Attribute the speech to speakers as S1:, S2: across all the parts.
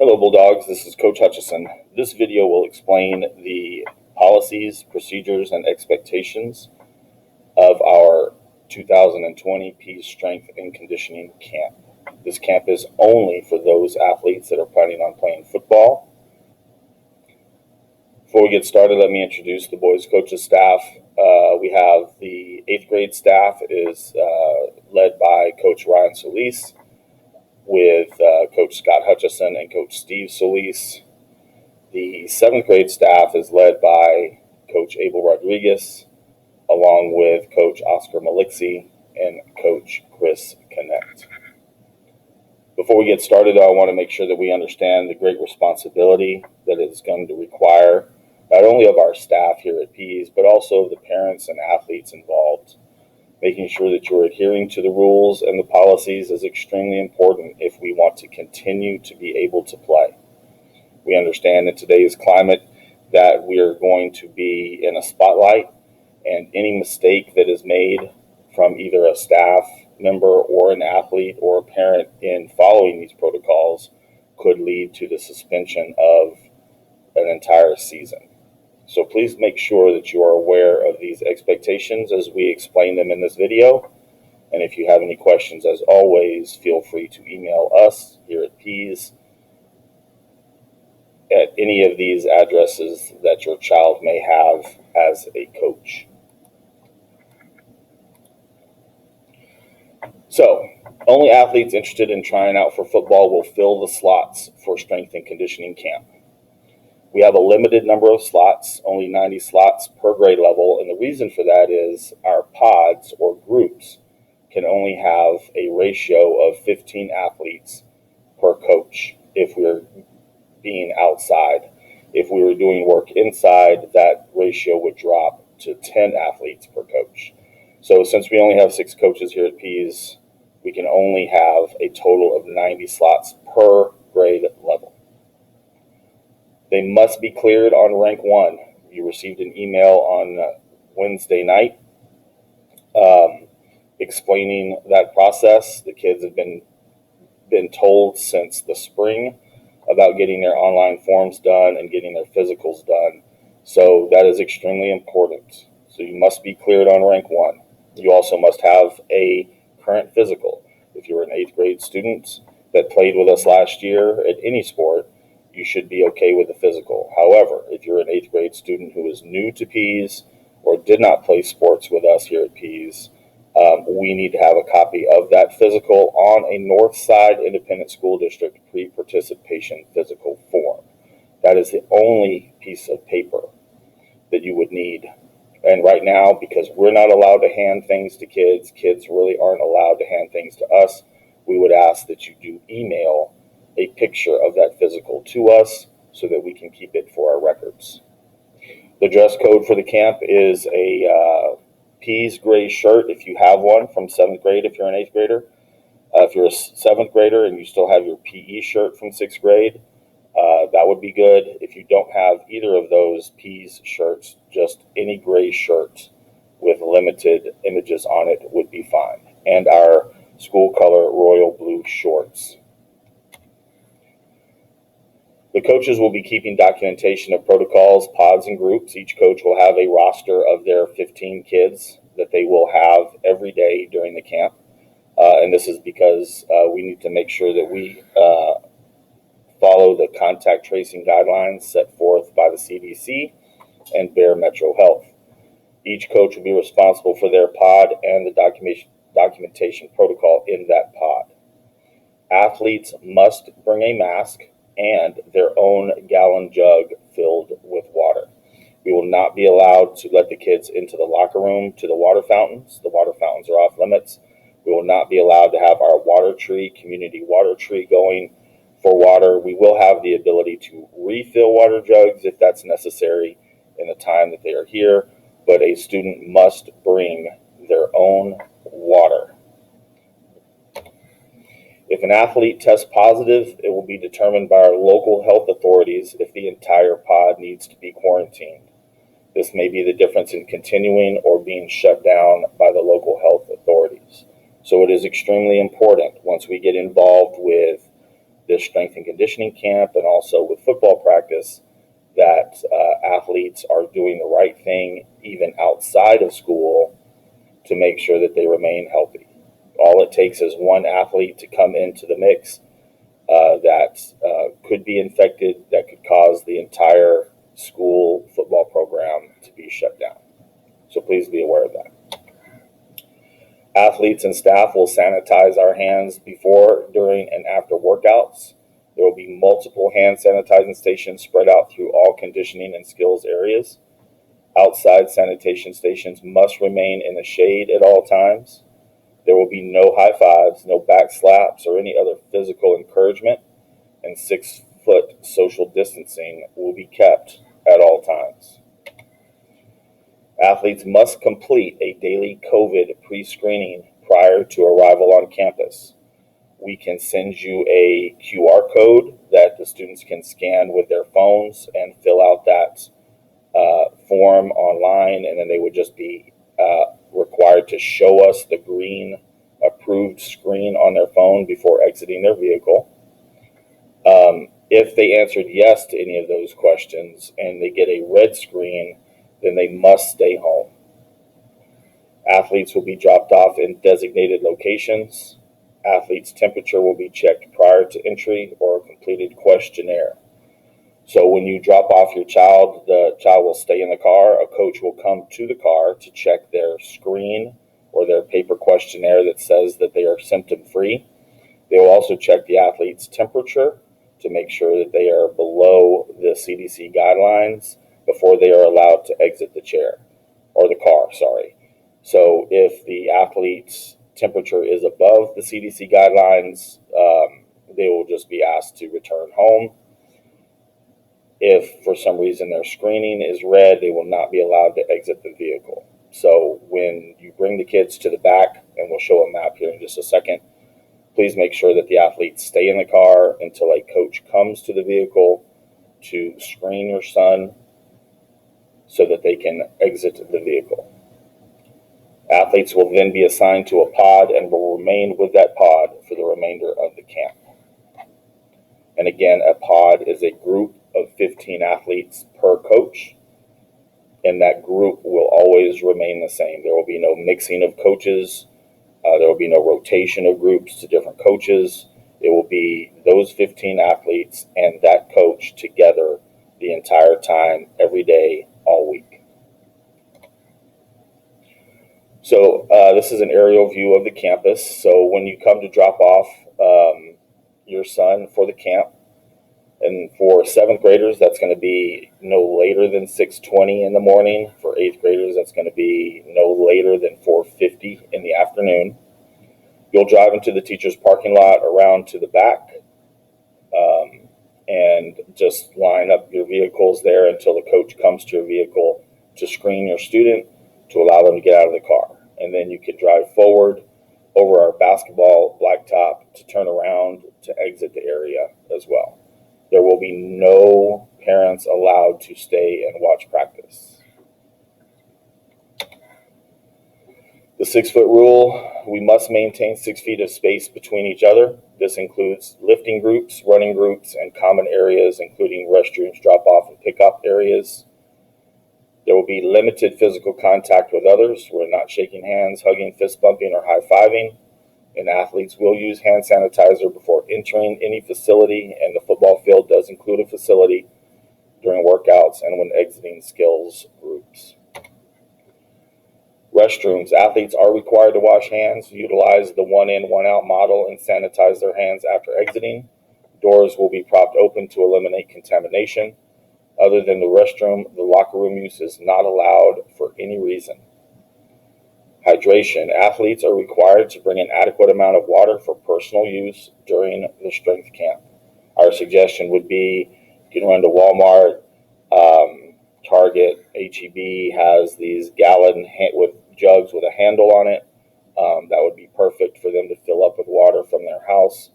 S1: Hello Bulldogs, this is Coach Hutchison. This video will explain the policies, procedures, and expectations of our 2020 Pease Strength and Conditioning Camp. This camp is only for those athletes that are planning on playing football. Before we get started, let me introduce the boys coaches staff. We have the 8th grade staff is led by Coach Ryan Solis, with Coach Scott Hutchison and Coach Steve Solis. The 7th grade staff is led by Coach Abel Rodriguez, along with Coach Oscar Malixi and Coach Chris Connect. Before we get started, I want to make sure that we understand the great responsibility that it is going to require, not only of our staff here at Pease, but also of the parents and athletes involved. Making sure that you're adhering to the rules and the policies is extremely important if we want to continue to be able to play. We understand in today's climate that we are going to be in a spotlight, and any mistake that is made from either a staff member or an athlete or a parent in following these protocols could lead to the suspension of an entire season. So please make sure that you are aware of these expectations as we explain them in this video. And if you have any questions, as always, feel free to email us here at Pease at any of these addresses that your child may have as a coach. So, only athletes interested in trying out for football will fill the slots for strength and conditioning camp. We have a limited number of slots, only 90 slots per grade level, and the reason for that is our pods or groups can only have a ratio of 15 athletes per coach if we're being outside. If we were doing work inside, that ratio would drop to 10 athletes per coach. So since we only have 6 coaches here at Pease, we can only have a total of 90 slots per grade level. They must be cleared on rank 1. You received an email on Wednesday night explaining that process. The kids have been told since the spring about getting their online forms done and getting their physicals done. So that is extremely important. So you must be cleared on rank 1. You also must have a current physical. If you're an 8th grade student that played with us last year at any sport, you should be okay with the physical. However, if you're an 8th grade student who is new to Pease or did not play sports with us here at Pease, we need to have a copy of that physical on a Northside Independent School District pre-participation physical form. That is the only piece of paper that you would need. And right now, because we're not allowed to hand things to kids, kids really aren't allowed to hand things to us, we would ask that you do email a picture of that physical to us so that we can keep it for our records. The dress code for the camp is a Pease gray shirt if you have one from 7th grade if you're an 8th grader. If you're a 7th grader and you still have your PE shirt from 6th grade, that would be good. If you don't have either of those Pease shirts, just any gray shirt with limited images on it would be fine. And our school color royal blue shorts. The coaches will be keeping documentation of protocols, pods, and groups. Each coach will have a roster of their 15 kids that they will have every day during the camp. And this is because we need to make sure that we follow the contact tracing guidelines set forth by the CDC and Bear Metro Health. Each coach will be responsible for their pod and the documentation protocol in that pod. Athletes must bring a mask and their own gallon jug filled with water. We will not be allowed to let the kids into the locker room to the water fountains. The water fountains are off limits. We will not be allowed to have our water tree, community water tree going for water. We will have the ability to refill water jugs if that's necessary in the time that they are here, but a student must bring their own water. If an athlete tests positive, it will be determined by our local health authorities if the entire pod needs to be quarantined. This may be the difference in continuing or being shut down by the local health authorities. So it is extremely important once we get involved with this strength and conditioning camp and also with football practice that athletes are doing the right thing even outside of school to make sure that they remain healthy. All it takes is one athlete to come into the mix that could be infected, that could cause the entire school football program to be shut down. So please be aware of that. Athletes and staff will sanitize our hands before, during, and after workouts. There will be multiple hand sanitizing stations spread out through all conditioning and skills areas. Outside sanitation stations must remain in the shade at all times. There will be no high fives, no back slaps, or any other physical encouragement, and 6-foot social distancing will be kept at all times. Athletes must complete a daily COVID pre-screening prior to arrival on campus. We can send you a QR code that the students can scan with their phones and fill out that form online, and then they would just be required to show us the green approved screen on their phone before exiting their vehicle. If they answered yes to any of those questions and they get a red screen, then they must stay home. Athletes will be dropped off in designated locations. Athletes' temperature will be checked prior to entry or a completed questionnaire. So when you drop off your child, the child will stay in the car. A coach will come to the car to check their screen or their paper questionnaire that says that they are symptom-free. They will also check the athlete's temperature to make sure that they are below the CDC guidelines before they are allowed to exit the chair or the car, sorry. So if the athlete's temperature is above the CDC guidelines, they will just be asked to return home. If for some reason their screening is red, they will not be allowed to exit the vehicle. So when you bring the kids to the back, and we'll show a map here in just a second, please make sure that the athletes stay in the car until a coach comes to the vehicle to screen your son so that they can exit the vehicle. Athletes will then be assigned to a pod and will remain with that pod for the remainder of the camp. And again, a pod is a group of 15 athletes per coach, and that group will always remain the same. There will be no mixing of coaches. There will be no rotation of groups to different coaches. It will be those 15 athletes and that coach together the entire time, every day, all week. So this is an aerial view of the campus. So when you come to drop off your son for the camp, and for 7th graders, that's going to be no later than 6:20 in the morning. For 8th graders, that's going to be no later than 4:50 in the afternoon. You'll drive into the teacher's parking lot around to the back and just line up your vehicles there until the coach comes to your vehicle to screen your student to allow them to get out of the car. And then you can drive forward over our basketball blacktop to turn around to exit the area as well. There will be no parents allowed to stay and watch practice. The 6-foot rule, we must maintain 6 feet of space between each other. This includes lifting groups, running groups, and common areas, including restrooms, drop-off, and pickup areas. There will be limited physical contact with others. We're not shaking hands, hugging, fist bumping, or high-fiving. And athletes will use hand sanitizer before entering any facility, and the football field does include a facility during workouts and when exiting skills groups. Restrooms. Athletes are required to wash hands, utilize the one-in, one-out model, and sanitize their hands after exiting. Doors will be propped open to eliminate contamination. Other than the restroom, the locker room use is not allowed for any reason. Hydration. Athletes are required to bring an adequate amount of water for personal use during the strength camp. Our suggestion would be you can run to Walmart, Target, HEB has these gallon with jugs with a handle on it. That would be perfect for them to fill up with water from their house,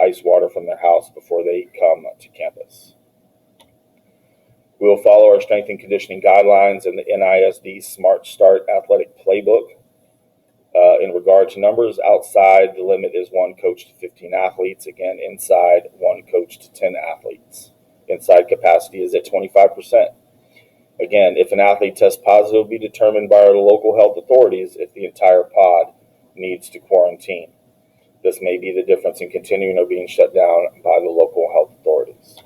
S1: ice water from their house before they come to campus. We will follow our strength and conditioning guidelines and the NISD Smart Start Athletic Playbook. In regard to numbers, outside the limit is 1 coach to 15 athletes. Again, inside 1 coach to 10 athletes. Inside capacity is at 25%. Again, if an athlete tests positive, it will be determined by our local health authorities if the entire pod needs to quarantine. This may be the difference in continuing or being shut down by the local health authorities.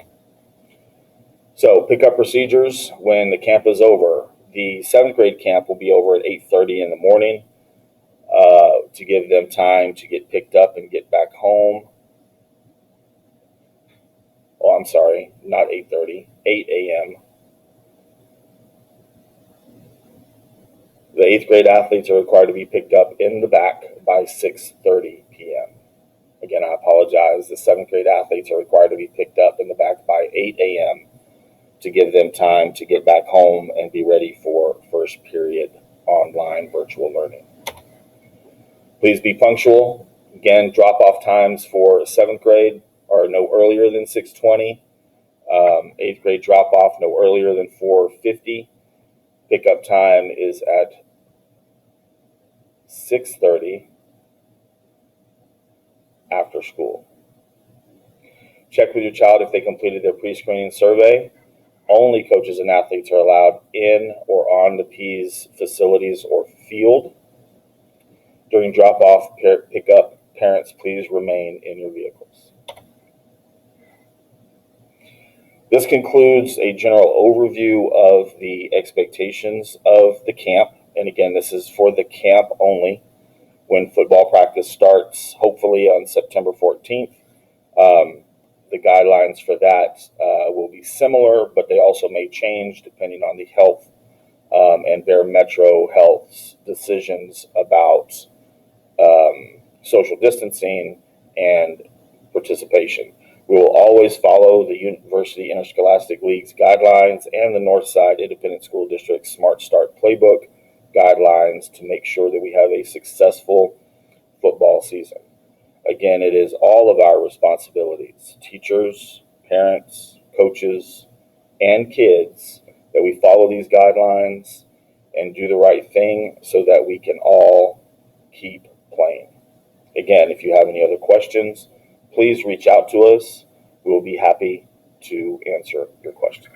S1: So, pickup procedures when the camp is over. The 7th grade camp will be over at 8:30 in the morning to give them time to get picked up and get back home. Oh, I'm sorry, not 8:30, 8 a.m. The 8th grade athletes are required to be picked up in the back by 6:30 p.m. Again, I apologize. The 7th grade athletes are required to be picked up in the back by 8 a.m. to give them time to get back home and be ready for first period online virtual learning. Please be punctual. Again, drop-off times for 7th grade are no earlier than 6:20. 8th grade drop-off no earlier than 4:50. Pickup time is at 6:30 after school. Check with your child if they completed their pre-screening survey. Only coaches and athletes are allowed in or on the Pease facilities or field. During drop-off pickup, parents, please remain in your vehicles. This concludes a general overview of the expectations of the camp. And again, this is for the camp only. When football practice starts, hopefully on September 14th, the guidelines for that will be similar, but they also may change depending on the health and Bear Metro Health's decisions about social distancing and participation. We will always follow the University Interscholastic League's guidelines and the Northside Independent School District's Smart Start Playbook guidelines to make sure that we have a successful football season. Again, it is all of our responsibilities, teachers, parents, coaches, and kids, that we follow these guidelines and do the right thing so that we can all keep playing. Again, if you have any other questions, please reach out to us. We will be happy to answer your questions.